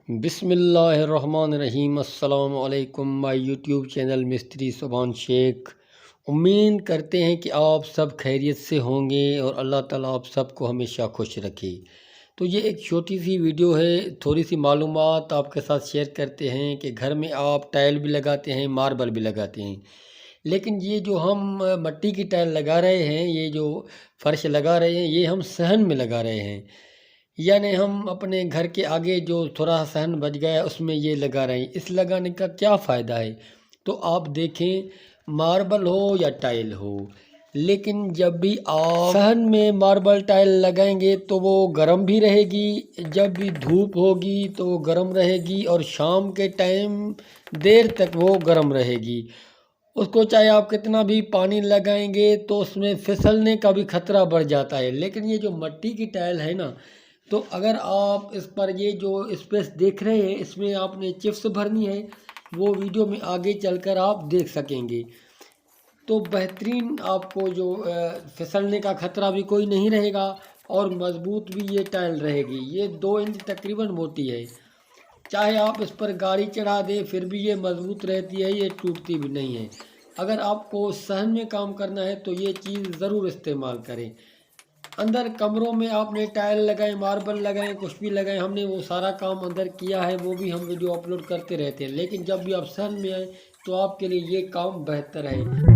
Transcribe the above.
बिस्मिल्लाहिर्रहमानिर्रहीम। अस्सलाम वालेकुम माय यूट्यूब चैनल मिस्त्री सुभान शेख। उम्मीद करते हैं कि आप सब खैरियत से होंगे और अल्लाह ताला आप सबको हमेशा खुश रखे। तो ये एक छोटी सी वीडियो है, थोड़ी सी मालूमात आपके साथ शेयर करते हैं कि घर में आप टाइल भी लगाते हैं, मार्बल भी लगाते हैं, लेकिन ये जो हम मिट्टी की टाइल लगा रहे हैं, ये जो फर्श लगा रहे हैं, ये हम सहन में लगा रहे हैं। यानी हम अपने घर के आगे जो थोड़ा सहन बच गया उसमें ये लगा रहे हैं। इस लगाने का क्या फ़ायदा है? तो आप देखें, मार्बल हो या टाइल हो, लेकिन जब भी आप सहन में मार्बल टाइल लगाएंगे तो वो गर्म भी रहेगी, जब भी धूप होगी तो वो गर्म रहेगी और शाम के टाइम देर तक वो गर्म रहेगी। उसको चाहे आप कितना भी पानी लगाएंगे तो उसमें फिसलने का भी खतरा बढ़ जाता है। लेकिन ये जो मिट्टी की टाइल है ना, तो अगर आप इस पर ये जो स्पेस देख रहे हैं, इसमें आपने चिप्स भरनी है, वो वीडियो में आगे चलकर आप देख सकेंगे। तो बेहतरीन आपको जो फिसलने का खतरा भी कोई नहीं रहेगा और मज़बूत भी ये टाइल रहेगी। ये 2 इंच तकरीबन मोटी है, चाहे आप इस पर गाड़ी चढ़ा दें फिर भी ये मज़बूत रहती है, ये टूटती भी नहीं है। अगर आपको सहन में काम करना है तो ये चीज़ ज़रूर इस्तेमाल करें। अंदर कमरों में आपने टाइल लगाए, मार्बल लगाए, कुछ भी लगाए, हमने वो सारा काम अंदर किया है, वो भी हम वीडियो अपलोड करते रहते हैं। लेकिन जब भी आप सहन में आए तो आपके लिए ये काम बेहतर है।